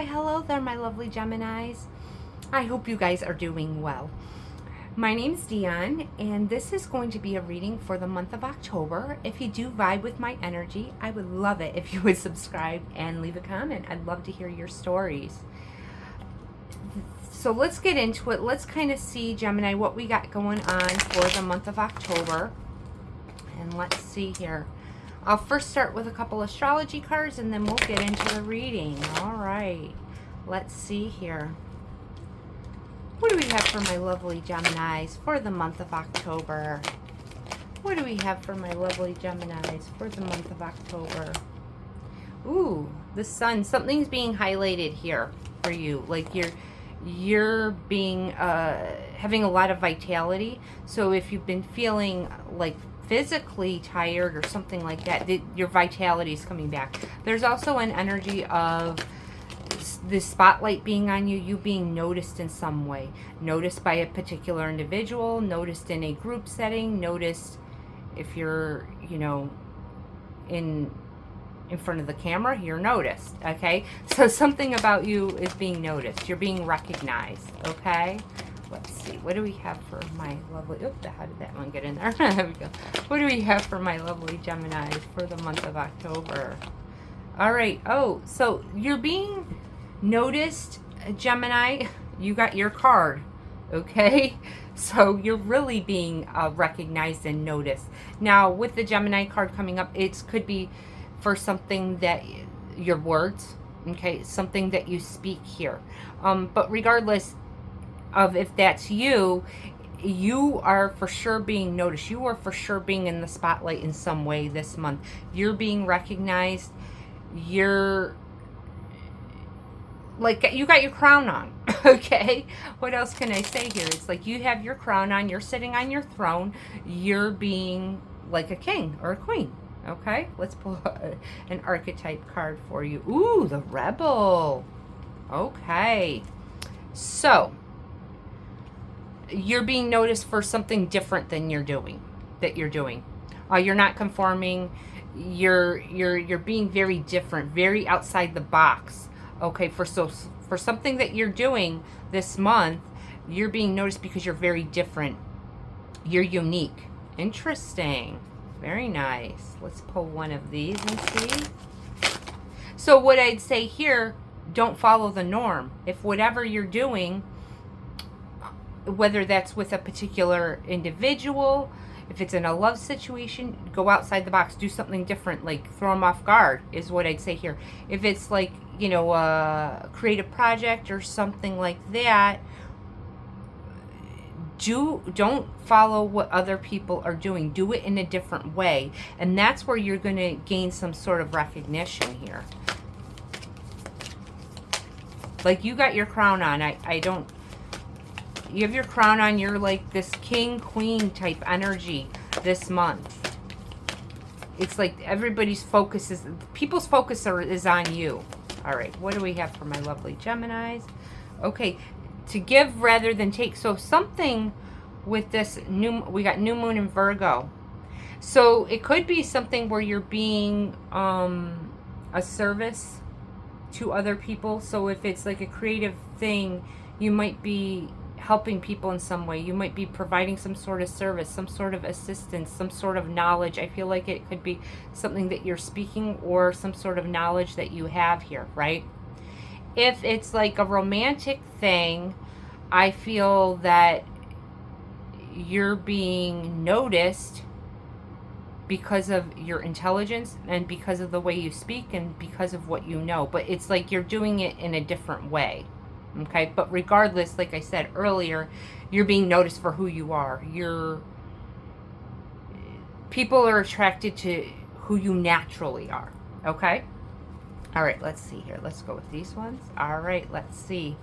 Why, hello there, my lovely Geminis. I hope you guys are doing well. My name's Dion, and this is going to be a reading for the month of October. If you do vibe with my energy, I would love it if you would subscribe and leave a comment. I'd love to hear your stories. So let's get into it. Let's kind of see, Gemini, what we got going on for the month of October. And let's see here. I'll first start with a couple astrology cards, and then we'll get into the reading. All right. Let's see here. What do we have for my lovely Geminis for the month of October? What do we have for my lovely Geminis for the month of October? Ooh, the sun. Something's being highlighted here for you. Like you're being having a lot of vitality. So if you've been feeling like physically tired or something like that, your vitality is coming back. There's also an energy of the spotlight being on you, you being noticed in some way. Noticed by a particular individual, noticed in a group setting, noticed if you're, you know, in front of the camera, you're noticed, okay? So something about you is being noticed. You're being recognized, okay? Let's see. What do we have for my lovely... Oops, how did that one get in there? There we go. What do we have for my lovely Geminis for the month of October? All right. Oh, so you're being noticed, Gemini. You got your card, okay? So you're really being recognized and noticed. Now, with the Gemini card coming up, it could be for something that... your words, okay? Something that you speak here. But regardless of if that's you, you are for sure being noticed. You are for sure being in the spotlight in some way this month. You're being recognized. You're like, you got your crown on, okay? What else can I say here? It's like you have your crown on. You're sitting on your throne. You're being like a king or a queen, okay? Let's pull an archetype card for you. Ooh, the Rebel. Okay. So you're being noticed for something different than you're doing. You're not conforming. You're being very different, very outside the box. Okay, for something that you're doing this month, you're being noticed because you're very different. You're unique. Interesting. Very nice. Let's pull one of these and see. So what I'd say here, don't follow the norm. If whatever you're doing, whether that's with a particular individual, if it's in a love situation, go outside the box. Do something different, like throw them off guard is what I'd say here. If it's like, you know, a creative project or something like that, don't follow what other people are doing. Do it in a different way. And that's where you're going to gain some sort of recognition here. Like you got your crown on. You have your crown on. You're like this king, queen type energy this month. It's like everybody's focus is... people's focus is on you. All right. What do we have for my lovely Geminis? Okay. To give rather than take. So something with this new... we got new moon in Virgo. So it could be something where you're being a service to other people. So if it's like a creative thing, you might be helping people in some way. You might be providing some sort of service, some sort of assistance, some sort of knowledge. I feel like it could be something that you're speaking or some sort of knowledge that you have here, right? If it's like a romantic thing, I feel that you're being noticed because of your intelligence and because of the way you speak and because of what you know. But it's like you're doing it in a different way. Okay, but regardless, like I said earlier, you're being noticed for who you are. People are attracted to who you naturally are. Okay? All right, let's see here. Let's go with these ones. All right, let's see.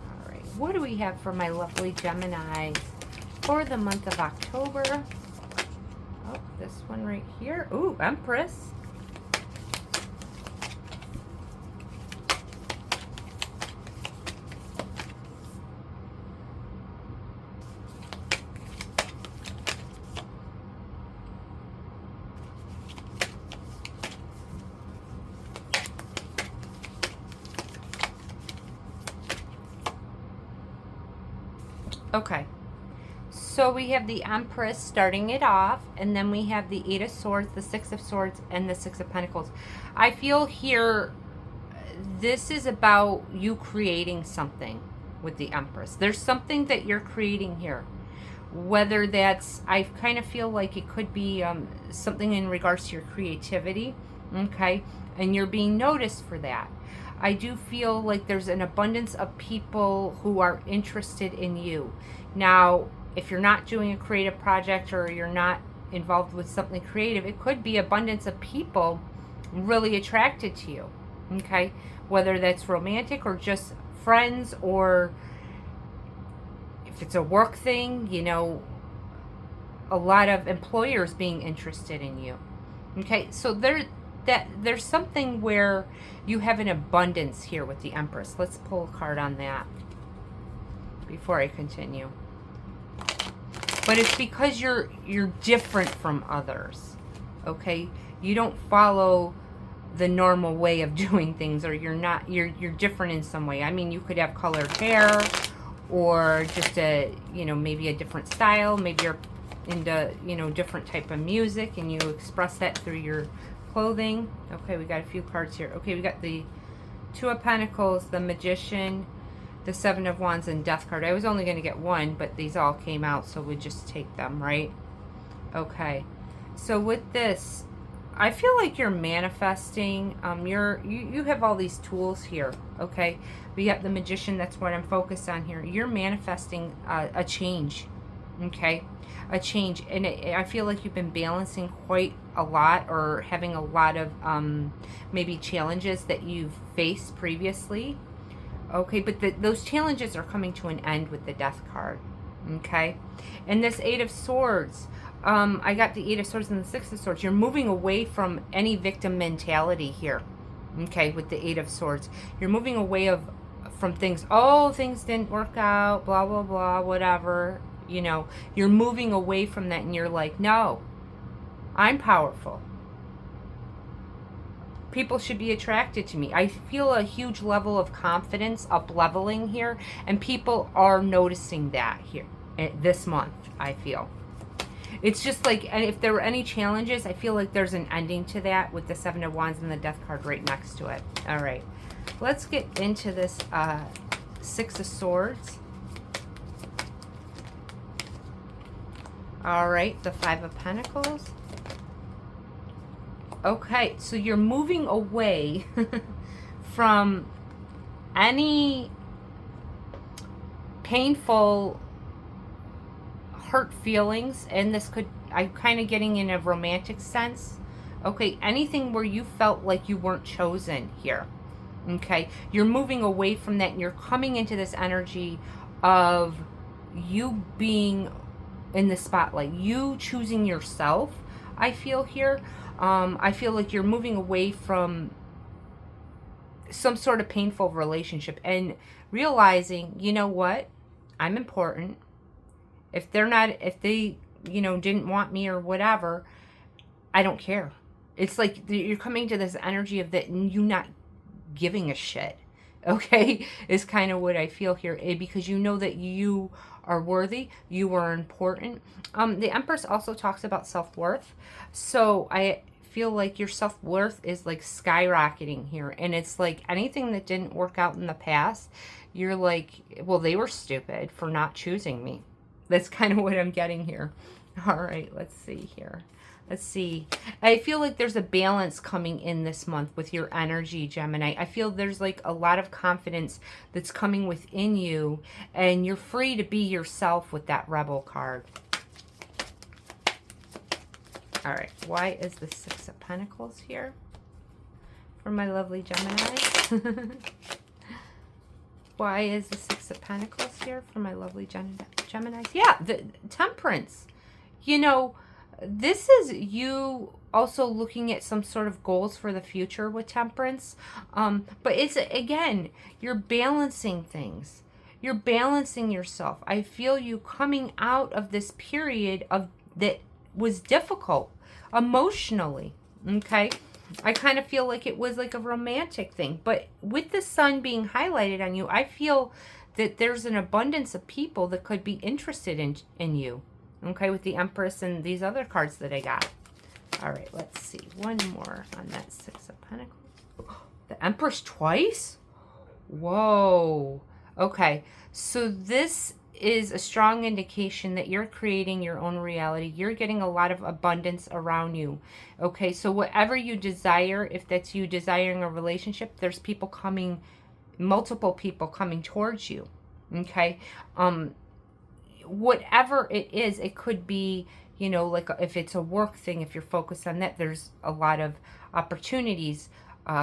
All right, what do we have for my lovely Geminis for the month of October? Oh, this one right here. Ooh, Empress. Okay. So we have the Empress starting it off, and then we have the Eight of Swords, the Six of Swords, and the Six of Pentacles. I feel here this is about you creating something with the Empress. There's something that you're creating here. Whether that's, I kind of feel like it could be something in regards to your creativity, okay? And you're being noticed for that. I do feel like there's an abundance of people who are interested in you. Now, if you're not doing a creative project or you're not involved with something creative, it could be abundance of people really attracted to you, okay? Whether that's romantic or just friends, or if it's a work thing, you know, a lot of employers being interested in you, okay? So there's something where you have an abundance here with the Empress. Let's pull a card on that before I continue. But it's because you're different from others, okay? You don't follow the normal way of doing things, or you're different in some way. I mean, you could have colored hair, or just a, you know, maybe a different style. Maybe you're into, you know, different type of music, and you express that through your clothing. Okay, we got a few cards here. Okay, we got the Two of Pentacles, the Magician, the Seven of Wands, and Death card. I was only going to get one, but these all came out, so we just take them, right? Okay. So with this, I feel like you're manifesting. You have all these tools here, okay? We got the Magician. That's what I'm focused on here. You're manifesting a change, okay? A change. And I feel like you've been balancing quite a lot, or having a lot of maybe challenges that you've faced previously. Okay, but those challenges are coming to an end with the Death card. Okay, and this Eight of Swords, I got the Eight of Swords and the Six of Swords. You're moving away from any victim mentality here. Okay, with the Eight of Swords, you're moving away from things. Oh, things didn't work out. Blah blah blah. Whatever. You know, you're moving away from that, and you're like, no, I'm powerful. People should be attracted to me. I feel a huge level of confidence up-leveling here, and people are noticing that here this month, I feel. It's just like, and if there were any challenges, I feel like there's an ending to that with the Seven of Wands and the Death card right next to it. All right, let's get into this Six of Swords. All right, the Five of Pentacles. Okay, so you're moving away from any painful, hurt feelings, and this could, I'm kind of getting in a romantic sense. Okay, anything where you felt like you weren't chosen here. Okay, you're moving away from that, and you're coming into this energy of you being in the spotlight, you choosing yourself, I feel here. I feel like you're moving away from some sort of painful relationship and realizing, you know what? I'm important. If they, you know, didn't want me or whatever, I don't care. It's like you're coming to this energy of that, and you not giving a shit. Okay, is kind of what I feel here, because you know that you are worthy, you are important. The Empress also talks about self-worth, so I feel like your self-worth is like skyrocketing here, and it's like anything that didn't work out in the past, you're like, well, they were stupid for not choosing me. That's kind of what I'm getting here. All right, let's see here. Let's see. I feel like there's a balance coming in this month with your energy, Gemini. I feel there's like a lot of confidence that's coming within you, and you're free to be yourself with that Rebel card. All right. Why is the Six of Pentacles here for my lovely Gemini? Why is the Six of Pentacles here for my lovely Geminis? Yeah, the Temperance. You know, this is you also looking at some sort of goals for the future with Temperance. But it's, again, you're balancing things. You're balancing yourself. I feel you coming out of this period of that was difficult emotionally. Okay. I kind of feel like it was like a romantic thing. But with the sun being highlighted on you, I feel that there's an abundance of people that could be interested in you. Okay, with the Empress and these other cards that I got. All right, let's see. One more on that Six of Pentacles. The Empress twice? Whoa. Okay, so this is a strong indication that you're creating your own reality. You're getting a lot of abundance around you. Okay, so whatever you desire, if that's you desiring a relationship, there's people coming, multiple people coming towards you. Okay, whatever it is, it could be, you know, like if it's a work thing, if you're focused on that, there's a lot of opportunities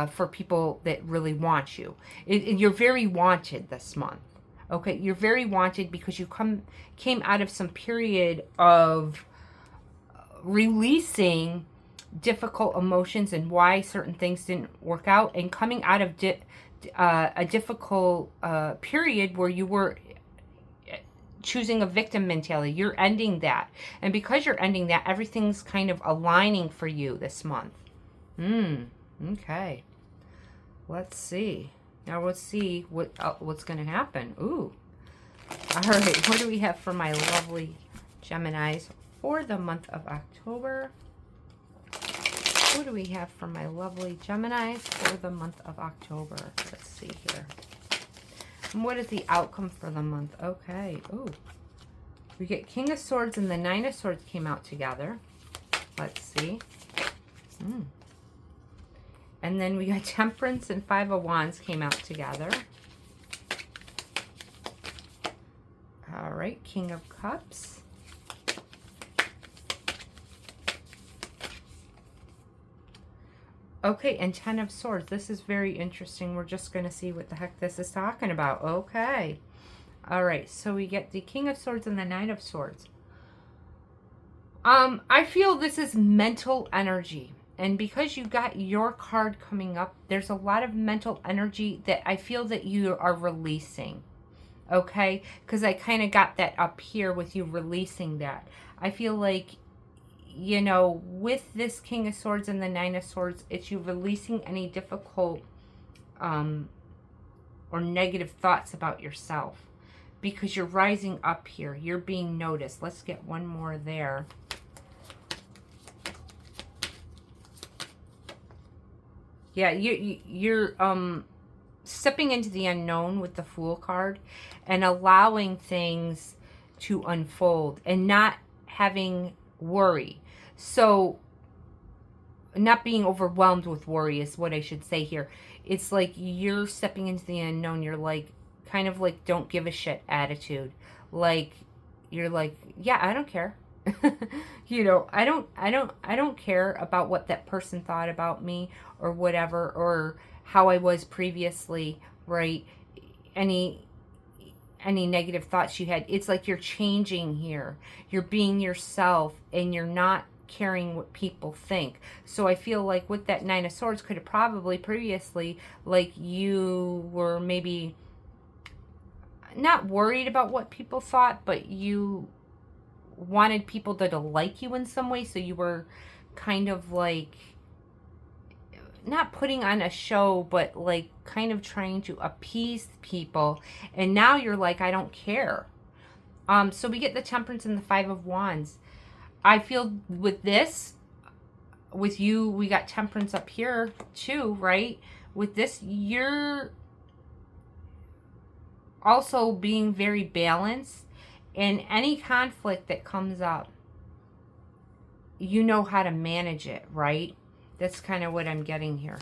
for people that really want you. You're very wanted this month. Okay, you're very wanted because you came out of some period of releasing difficult emotions and why certain things didn't work out, and coming out of a difficult period where you were choosing a victim mentality. You're ending that. And because you're ending that, everything's kind of aligning for you this month. Okay. Let's see. Now let's see what's going to happen. Ooh. All right. What do we have for my lovely Geminis for the month of October? What do we have for my lovely Geminis for the month of October? Let's see here. And what is the outcome for the month? Okay. Ooh. We get King of Swords and the Nine of Swords came out together. Let's see. And then we got Temperance and Five of Wands came out together. All right. King of Cups. Okay, and Ten of Swords. This is very interesting. We're just going to see what the heck this is talking about. Okay. All right, so we get the King of Swords and the Nine of Swords. I feel this is mental energy. And because you got your card coming up, there's a lot of mental energy that I feel that you are releasing. Okay? Because I kind of got that up here with you releasing that. I feel like, you know, with this King of Swords and the Nine of Swords, it's you releasing any difficult or negative thoughts about yourself. Because you're rising up here. You're being noticed. Let's get one more there. Yeah, you're stepping into the unknown with the Fool card and allowing things to unfold and not having worry. So, not being overwhelmed with worry is what I should say here. It's like you're stepping into the unknown. You're like, kind of like don't give a shit attitude. Like, you're like, yeah, I don't care. You know, I don't care about what that person thought about me or whatever, or how I was previously, right? Any negative thoughts you had. It's like you're changing here. You're being yourself and you're not caring what people think. So I feel like with that Nine of Swords could have probably previously, like, you were maybe not worried about what people thought, but you wanted people to like you in some way, so you were kind of like not putting on a show, but like kind of trying to appease people, and now you're like, I don't care. So we get the Temperance and the Five of Wands. I feel with this, with you, we got Temperance up here too, right? With this, you're also being very balanced. And any conflict that comes up, you know how to manage it, right? That's kind of what I'm getting here.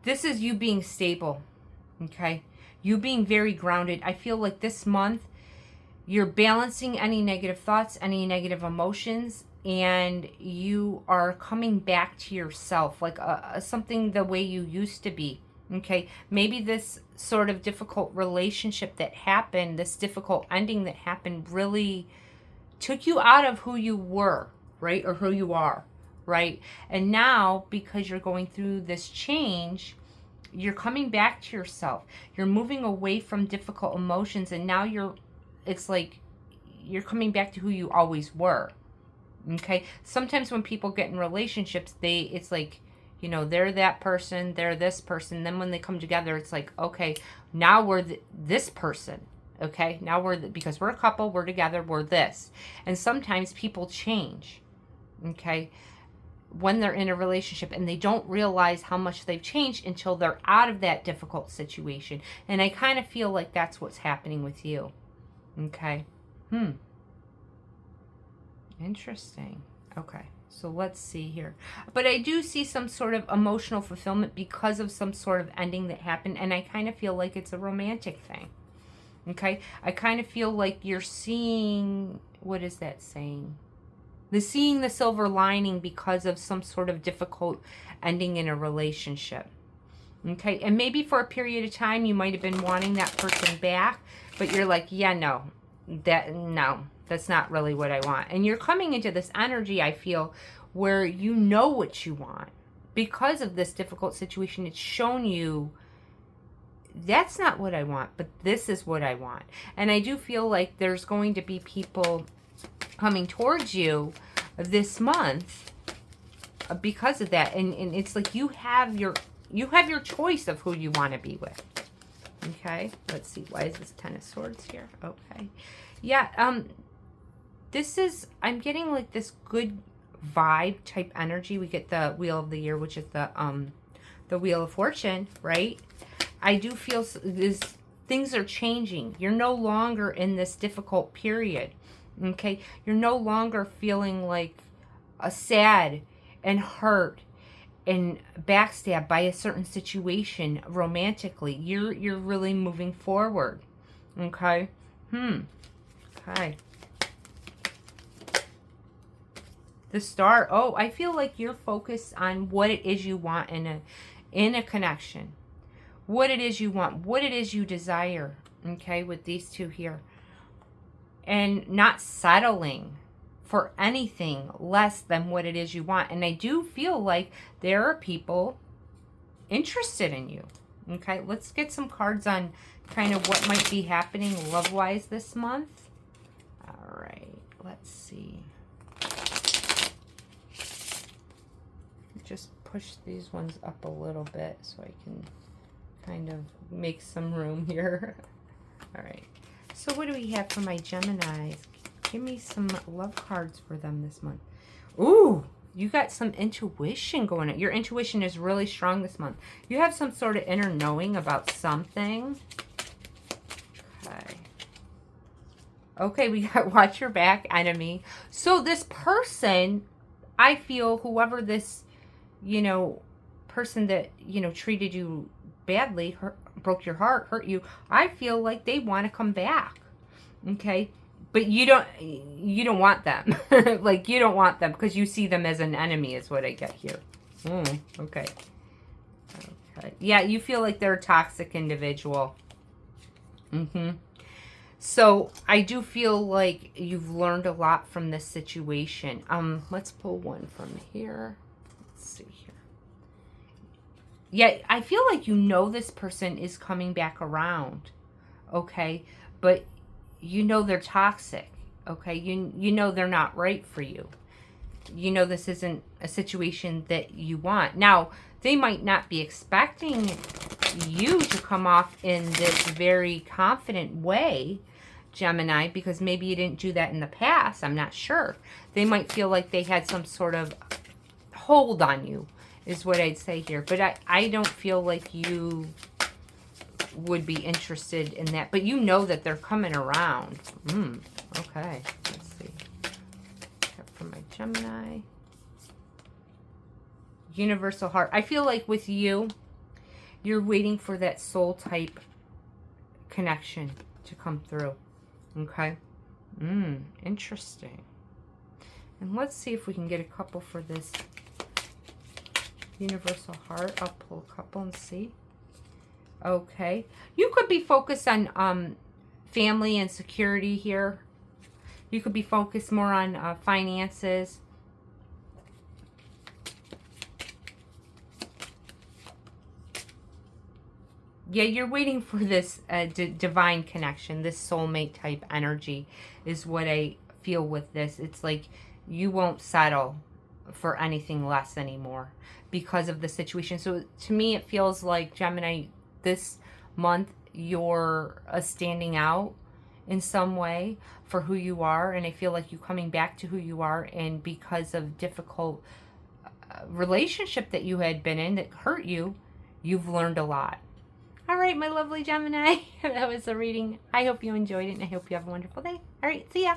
This is you being stable, okay? You being very grounded. I feel like this month, you're balancing any negative thoughts, any negative emotions, and you are coming back to yourself, like something the way you used to be, okay? Maybe this sort of difficult relationship that happened, this difficult ending that happened, really took you out of who you were, right? Or who you are, right? And now, because you're going through this change, you're coming back to yourself. You're moving away from difficult emotions, and now it's like you're coming back to who you always were. Okay? Sometimes when people get in relationships, it's like, you know, they're that person, they're this person. Then when they come together, it's like, okay, now we're this person. Okay? Now because we're a couple, we're together, we're this. And sometimes people change. Okay? When they're in a relationship, and they don't realize how much they've changed until they're out of that difficult situation. And I kind of feel like that's what's happening with you. Okay? Interesting. Okay. So let's see here. But I do see some sort of emotional fulfillment because of some sort of ending that happened. And I kind of feel like it's a romantic thing. Okay? I kind of feel like you're seeing, what is that saying? Seeing the silver lining because of some sort of difficult ending in a relationship. Okay? And maybe for a period of time you might have been wanting that person back. But you're like, yeah, no. That's not really what I want. And you're coming into this energy, I feel, where you know what you want. Because of this difficult situation, it's shown you, that's not what I want, but this is what I want. And I do feel like there's going to be people coming towards you this month because of that. And it's like you have your choice of who you want to be with. Okay, let's see. Why is this Ten of Swords here? Okay. Yeah, I'm getting like this good vibe type energy. We get the Wheel of the Year, which is the Wheel of Fortune, right? I do feel things are changing. You're no longer in this difficult period, okay? You're no longer feeling like sad and hurt and backstabbed by a certain situation romantically. You're really moving forward, okay? Okay. The Star. Oh, I feel like you're focused on what it is you want in a connection. What it is you want. What it is you desire. Okay, with these two here. And not settling for anything less than what it is you want. And I do feel like there are people interested in you. Okay, let's get some cards on kind of what might be happening love-wise this month. All right, let's see. Just push these ones up a little bit so I can kind of make some room here. All right, so what do we have for my Geminis? Give me some love cards for them this month. Ooh, you got some intuition going on. Your intuition is really strong this month. You have some sort of inner knowing about something. Okay. Okay, we got watch your back, enemy. So this person, I feel, whoever this, you know, person that, you know, treated you badly, broke your heart, hurt you, I feel like they want to come back. Okay? But you don't want them. Like, you don't want them because you see them as an enemy is what I get here. Okay. Okay. Yeah, you feel like they're a toxic individual. So I do feel like you've learned a lot from this situation. Let's pull one from here. Let's see here. Yeah, I feel like you know this person is coming back around. Okay? But you know they're toxic, okay? You know they're not right for you. You know this isn't a situation that you want. Now, they might not be expecting you to come off in this very confident way, Gemini, because maybe you didn't do that in the past. I'm not sure. They might feel like they had some sort of hold on you, is what I'd say here. But I don't feel like you would be interested in that, but you know that they're coming around. Okay, let's see. For my Gemini, Universal Heart. I feel like with you, you're waiting for that soul type connection to come through. Okay. Interesting. And let's see if we can get a couple for this Universal Heart. I'll pull a couple and see. Okay. You could be focused on family and security here. You could be focused more on finances. Yeah, you're waiting for this divine connection, this soulmate type energy is what I feel with this. It's like you won't settle for anything less anymore because of the situation. So to me, it feels like, Gemini, this month you're standing out in some way for who you are, and I feel like you coming back to who you are, and because of difficult relationship that you had been in that hurt you, you've learned a lot. All right, my lovely Gemini, that was a reading. I hope you enjoyed it, and I hope you have a wonderful day. All right, see ya.